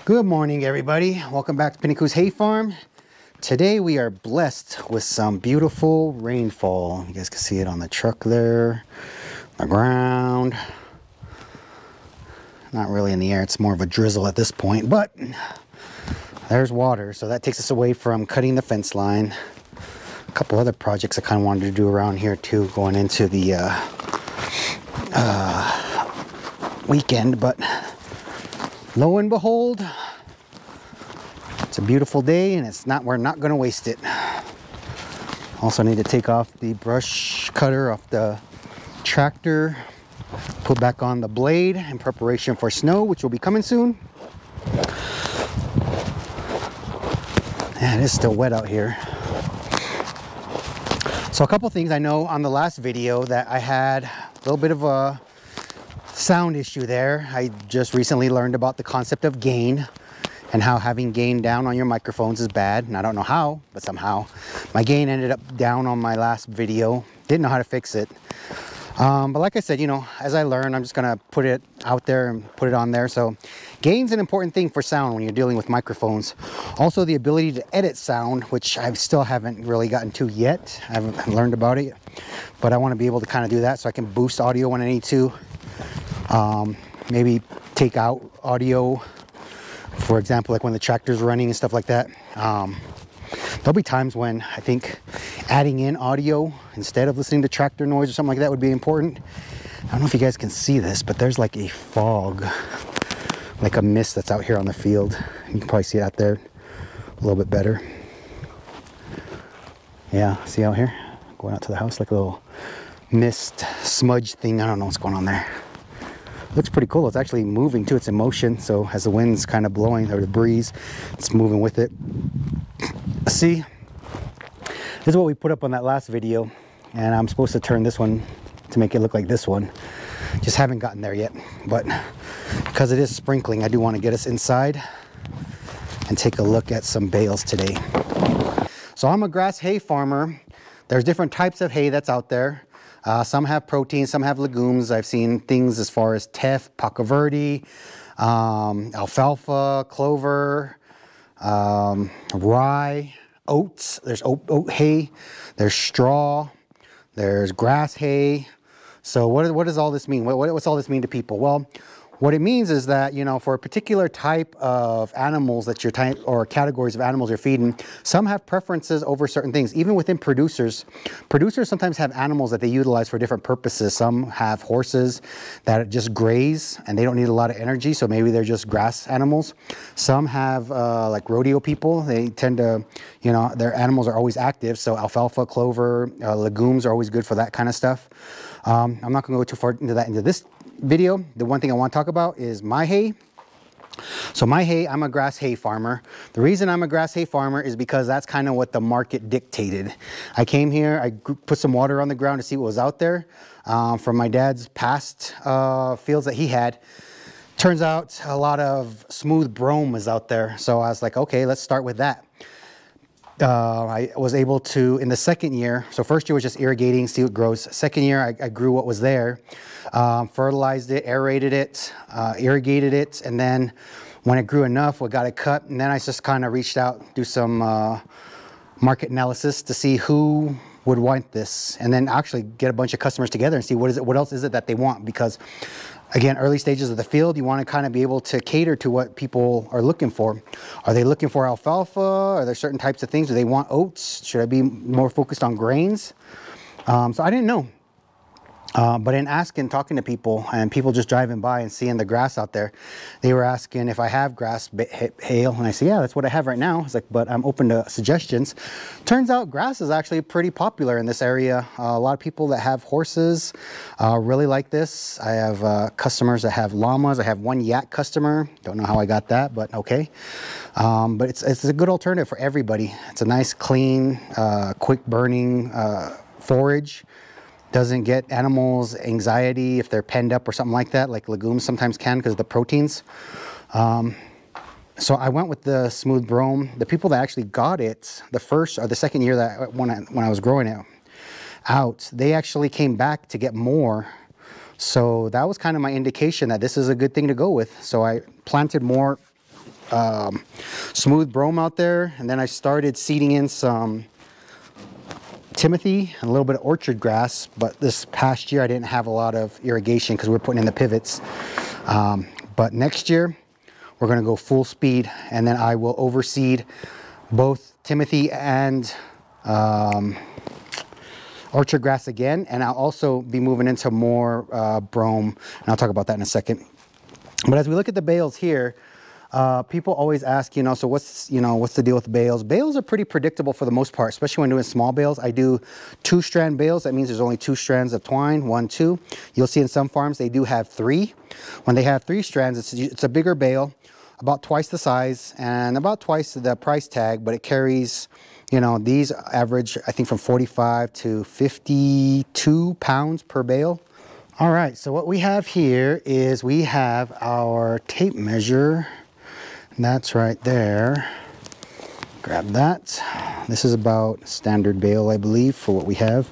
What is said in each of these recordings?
Good morning, everybody. Welcome back to Pinnaku's Hay Farm. Today we are blessed with some beautiful rainfall. You guys can see it on the truck there, the ground. Not really in the air, it's more of a drizzle at this point, but there's water, so that takes us away from cutting the fence line. A couple other projects I kind of wanted to do around here too, going into the weekend, but lo and behold, it's a beautiful day and we're not going to waste it. Also need to take off the brush cutter off the tractor, put back on the blade in preparation for snow, which will be coming soon. Yeah, it is still wet out here. So a couple things. I know on the last video that I had a little bit of a sound issue there. I just recently learned about the concept of gain and how having gain down on your microphones is bad. And I don't know how, but somehow my gain ended up down on my last video. Didn't know how to fix it. But like I said, you know, as I learn, I'm just gonna put it out there and put it on there. So gain's an important thing for sound when you're dealing with microphones. Also the ability to edit sound, which I still haven't really gotten to yet. I haven't learned about it, but I wanna be able to kind of do that so I can boost audio when I need to. Maybe take out audio, for example, like when the tractor's running and stuff like that. There'll be times when I think adding in audio instead of listening to tractor noise or something like that would be important. I don't know if you guys can see this, but there's like a fog, like a mist that's out here on the field. You can probably see it out there a little bit better. Yeah, see out here? Going out to the house, like a little mist smudge thing. I don't know what's going on there. Looks pretty cool. It's actually moving too. It's in motion. So as the wind's kind of blowing, or the breeze, it's moving with it. See, this is what we put up on that last video, and I'm supposed to turn this one to make it look like this one. Just haven't gotten there yet, but because it is sprinkling, I do want to get us inside and take a look at some bales today. So I'm a grass hay farmer. There's different types of hay that's out there. Some have protein, some have legumes. I've seen things as far as teff, paca verde, alfalfa, clover, rye, oats. There's oat hay, there's straw, there's grass hay. So what does all this mean? What's all this mean to people? Well, what it means is that, you know, for a particular type of animals that you're or categories of animals you're feeding, some have preferences over certain things. Even within producers sometimes have animals that they utilize for different purposes. Some have horses that just graze and they don't need a lot of energy, so maybe they're just grass animals. Some have like rodeo people. They tend to, you know, their animals are always active, so alfalfa, clover, legumes are always good for that kind of stuff. I'm not going to go too far into this video. The one thing I want to talk about is my hay. So my hay, I'm a grass hay farmer. The reason I'm a grass hay farmer is because that's kind of what the market dictated. I came here, I put some water on the ground to see what was out there from my dad's past fields that he had. Turns out a lot of smooth brome is out there. So I was like, okay, let's start with that. I was able to, in the second year, so first year was just irrigating, see what grows. Second year, I grew what was there, fertilized it, aerated it, irrigated it, and then when it grew enough, we got it cut, and then I just kind of reached out, do some market analysis to see who would want this, and then actually get a bunch of customers together and see what else is it that they want, because again, early stages of the field, you want to kind of be able to cater to what people are looking for. Are they looking for alfalfa? Are there certain types of things? Do they want oats? Should I be more focused on grains? So I didn't know. But in asking, talking to people, and people just driving by and seeing the grass out there, they were asking if I have grass hay, and I said, yeah, that's what I have right now. It's like, but I'm open to suggestions. Turns out grass is actually pretty popular in this area. A lot of people that have horses really like this. I have customers that have llamas. I have one yak customer. Don't know how I got that, but okay. But it's a good alternative for everybody. It's a nice, clean, quick burning forage. Doesn't get animals anxiety if they're penned up or something like that, like legumes sometimes can because of the proteins. So I went with the smooth brome. The people that actually got it the first or the second year that when I was growing it out, they actually came back to get more. So that was kind of my indication that this is a good thing to go with. So I planted more smooth brome out there, and then I started seeding in some Timothy and a little bit of orchard grass. But this past year I didn't have a lot of irrigation because we're putting in the pivots. But next year we're going to go full speed, and then I will overseed both Timothy and orchard grass again, and I'll also be moving into more brome, and I'll talk about that in a second. But as we look at the bales here, people always ask, you know, so what's the deal with bales? Bales are pretty predictable for the most part, especially when doing small bales. I do 2-strand bales. That means there's only 2 strands of twine, 1, 2. You'll see in some farms they do have 3. When they have 3 strands, it's a bigger bale, about twice the size and about twice the price tag, but it carries, you know, these average, I think, from 45 to 52 pounds per bale. All right, so what we have here is we have our tape measure. That's right there. Grab that. This is about standard bale, I believe, for what we have.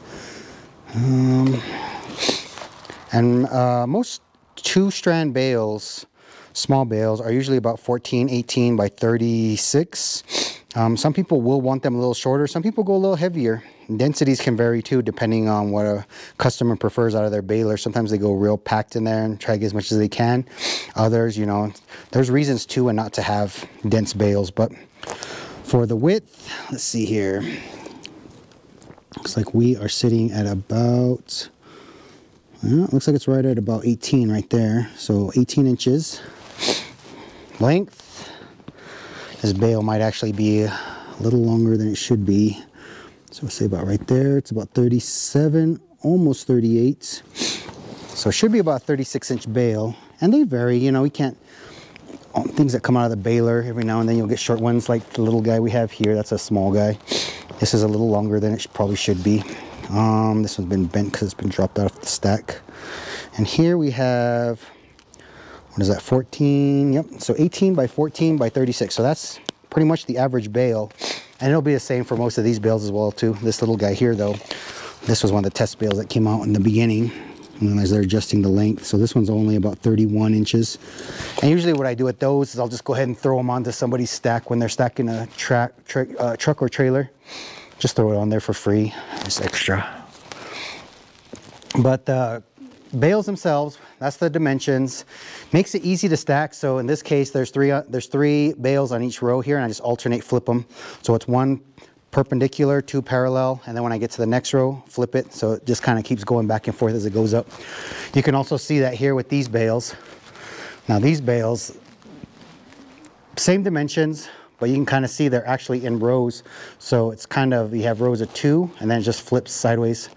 Most 2-strand bales, small bales, are usually about 18 by 36. Some people will want them a little shorter. Some people go a little heavier. Densities can vary too, depending on what a customer prefers out of their baler. Sometimes they go real packed in there and try to get as much as they can. Others, you know, there's reasons to and not to have dense bales. But for the width, let's see here. Looks like we are sitting at about, well, it looks like it's right at about 18 right there. So 18 inches. Length. This bale might actually be a little longer than it should be. So we'll say about right there. It's about 37, almost 38. So it should be about a 36-inch bale. And they vary, you know, we can't, things that come out of the baler, every now and then you'll get short ones like the little guy we have here. That's a small guy. This is a little longer than it probably should be. This one's been bent because it's been dropped out of the stack. And here we have, what is that, 14? Yep, so 18 by 14 by 36. So that's pretty much the average bale. And it'll be the same for most of these bales as well too. This little guy here though, this was one of the test bales that came out in the beginning. And then as they're adjusting the length. So this one's only about 31 inches. And usually what I do with those is I'll just go ahead and throw them onto somebody's stack when they're stacking a truck or trailer. Just throw it on there for free, it's extra. But bales themselves, that's the dimensions. Makes it easy to stack. So in this case, there's three bales on each row here, and I just alternate flip them. So it's 1 perpendicular, 2 parallel, and then when I get to the next row, flip it. So it just kind of keeps going back and forth as it goes up. You can also see that here with these bales. Now these bales, same dimensions, but you can kind of see they're actually in rows. So it's kind of, you have rows of 2, and then it just flips sideways.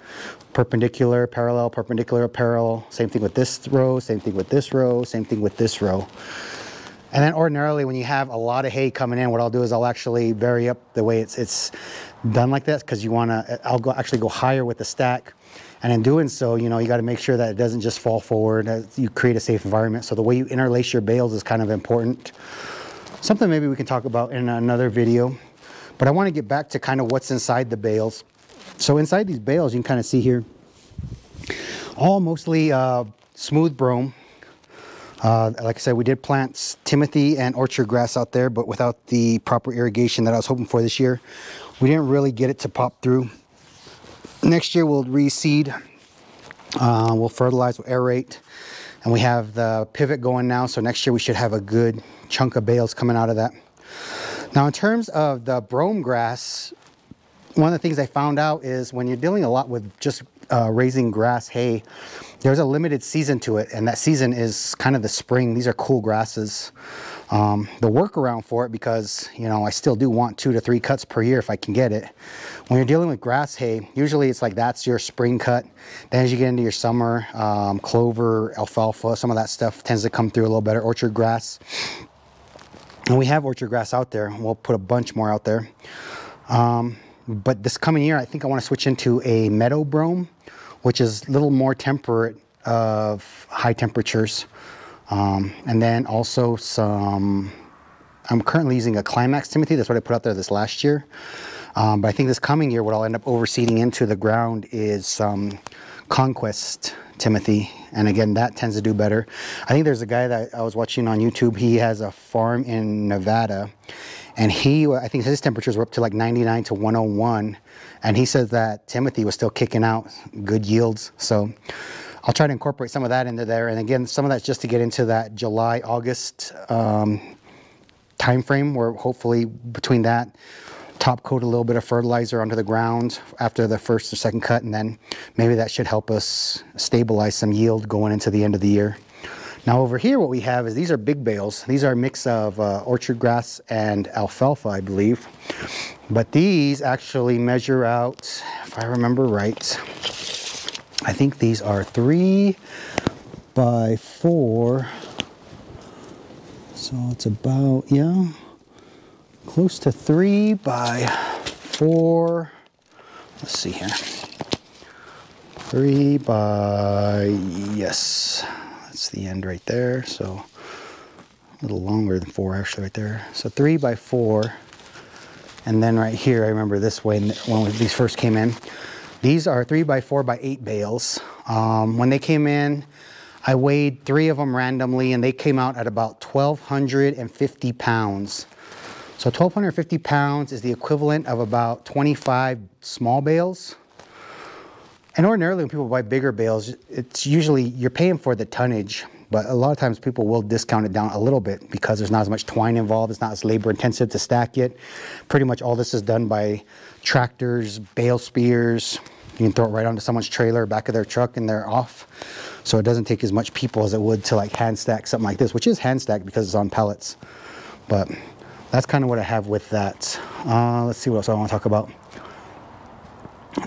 Perpendicular, parallel, perpendicular, parallel. Same thing with this row, same thing with this row, same thing with this row. And then ordinarily when you have a lot of hay coming in, what I'll do is I'll actually vary up the way it's done like this, because you want to, actually go higher with the stack. And in doing so, you know, you got to make sure that it doesn't just fall forward, that you create a safe environment. So the way you interlace your bales is kind of important. Something maybe we can talk about in another video. But I want to get back to kind of what's inside the bales. So inside these bales, you can kind of see here, all mostly smooth brome. Like I said, we did plant Timothy and orchard grass out there, but without the proper irrigation that I was hoping for this year, we didn't really get it to pop through. Next year we'll reseed, we'll fertilize, we'll aerate, and we have the pivot going now. So next year we should have a good chunk of bales coming out of that. Now in terms of the brome grass, one of the things I found out is when you're dealing a lot with just raising grass hay, there's a limited season to it, and that season is kind of the spring. These are cool grasses. The workaround for it, because you know I still do want 2 to 3 cuts per year if I can get it. When you're dealing with grass hay, usually it's like that's your spring cut. Then as you get into your summer, clover, alfalfa, some of that stuff tends to come through a little better. Orchard grass, and we have orchard grass out there. We'll put a bunch more out there. But this coming year, I think I want to switch into a meadow brome, which is a little more temperate of high temperatures. And then also some, I'm currently using a Climax Timothy. That's what I put out there this last year. But I think this coming year, what I'll end up overseeding into the ground is some Conquest Timothy. And again, that tends to do better. I think there's a guy that I was watching on YouTube. He has a farm in Nevada, and I think his temperatures were up to like 99 to 101. And he says that Timothy was still kicking out good yields. So I'll try to incorporate some of that into there. And again, some of that's just to get into that July, August time frame, where hopefully between that, top coat a little bit of fertilizer onto the ground after the first or second cut, and then maybe that should help us stabilize some yield going into the end of the year. Now over here what we have is these are big bales. These are a mix of orchard grass and alfalfa, I believe. But these actually measure out, if I remember right, I think these are 3 by 4. So it's about, yeah, close to 3 by 4. Let's see here. 3 by, yes, that's the end right there. So a little longer than 4 actually right there. So 3 by 4. And then right here, I remember this way when these first came in. These are 3 by 4 by 8 bales. When they came in, I weighed 3 of them randomly, and they came out at about 1,250 pounds. So 1,250 pounds is the equivalent of about 25 small bales. And ordinarily when people buy bigger bales, it's usually, you're paying for the tonnage, but a lot of times people will discount it down a little bit because there's not as much twine involved, it's not as labor intensive to stack it. Pretty much all this is done by tractors, bale spears. You can throw it right onto someone's trailer, back of their truck, and they're off. So it doesn't take as much people as it would to like hand stack something like this, which is hand stacked because it's on pallets. But that's kind of what I have with that. Let's see what else I want to talk about.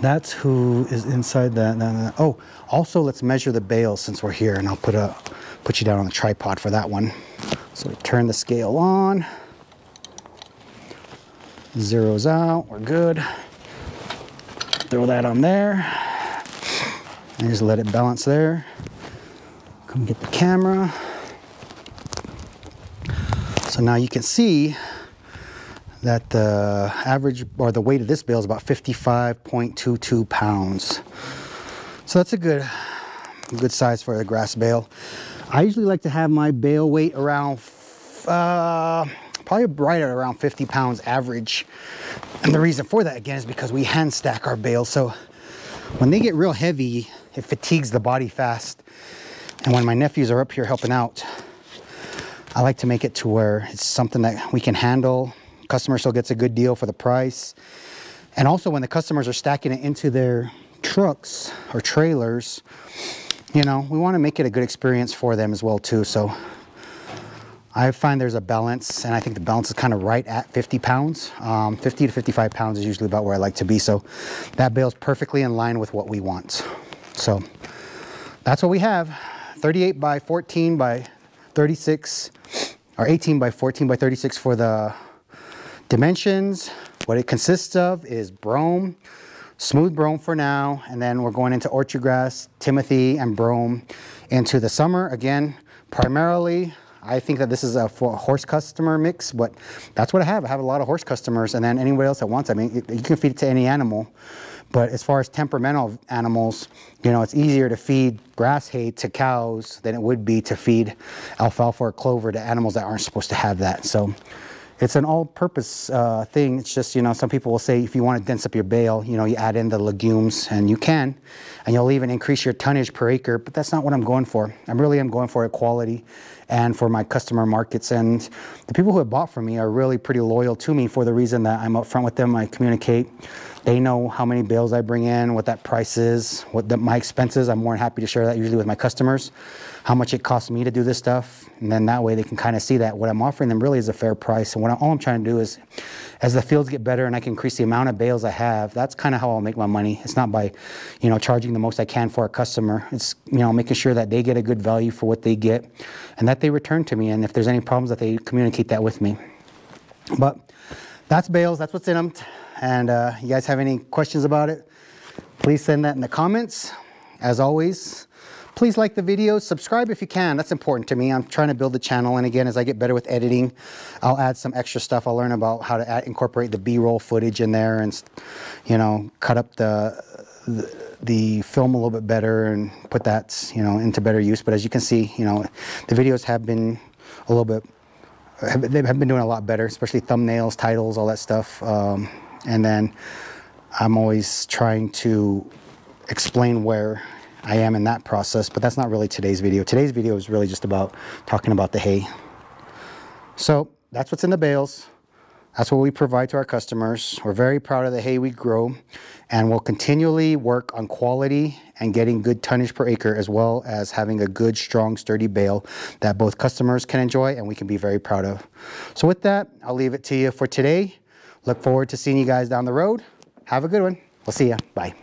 That's who is inside that. Oh, also let's measure the bales since we're here, and I'll put you down on the tripod for that one. So turn the scale on. Zeroes out, we're good. Throw that on there. And just let it balance there. Come get the camera. So now you can see that the average or the weight of this bale is about 55.22 pounds. So that's a good size for a grass bale. I usually like to have my bale weight around probably right at around 50 pounds average. And the reason for that again is because we hand stack our bales. So when they get real heavy, it fatigues the body fast. And when my nephews are up here helping out, I like to make it to where it's something that we can handle. Customer still gets a good deal for the price. And also when the customers are stacking it into their trucks or trailers, you know, we want to make it a good experience for them as well too. So I find there's a balance, and I think the balance is kind of right at 50 pounds. 50 to 55 pounds is usually about where I like to be. So that bale's perfectly in line with what we want. So that's what we have. 38 by 14 by 36, or 18 by 14 by 36 for the dimensions. What it consists of is brome, smooth brome for now, and then we're going into orchard grass, Timothy, and brome into the summer. Again, primarily, I think that this is a for a horse customer mix, but that's what I have. I have a lot of horse customers, and then anybody else that wants. I mean, you can feed it to any animal. But as far as temperamental animals, you know, it's easier to feed grass hay to cows than it would be to feed alfalfa or clover to animals that aren't supposed to have that. So it's an all-purpose thing. It's just, you know, some people will say if you want to dense up your bale, you know, you add in the legumes, and you can, and you'll even increase your tonnage per acre, but that's not what I'm going for. I really am going for equality and for my customer markets. And the people who have bought from me are really pretty loyal to me for the reason that I'm upfront with them. I communicate. They know how many bales I bring in, what that price is, my expenses. I'm more than happy to share that usually with my customers, how much it costs me to do this stuff. And then that way they can kind of see that what I'm offering them really is a fair price. And all I'm trying to do is, as the fields get better and I can increase the amount of bales I have, that's kind of how I'll make my money. It's not by, you know, charging the most I can for a customer. It's, you know, making sure that they get a good value for what they get and that they return to me. And if there's any problems, that they communicate that with me. But that's bales, that's what's in them. And you guys have any questions about it, please send that in the comments. As always, please like the video, subscribe if you can. That's important to me. I'm trying to build the channel, and again, as I get better with editing, I'll add some extra stuff. I'll learn about how to incorporate the B-roll footage in there, and, you know, cut up the the film a little bit better and put that, you know, into better use. But as you can see, you know, the videos have been a little bit, they have been doing a lot better, especially thumbnails, titles, all that stuff. And then I'm always trying to explain where I am in that process, but that's not really today's video. Today's video is really just about talking about the hay. So that's what's in the bales. That's what we provide to our customers. We're very proud of the hay we grow, and we'll continually work on quality and getting good tonnage per acre, as well as having a good, strong, sturdy bale that both customers can enjoy and we can be very proud of. So with that, I'll leave it to you for today. Look forward to seeing you guys down the road. Have a good one. We'll see ya. Bye.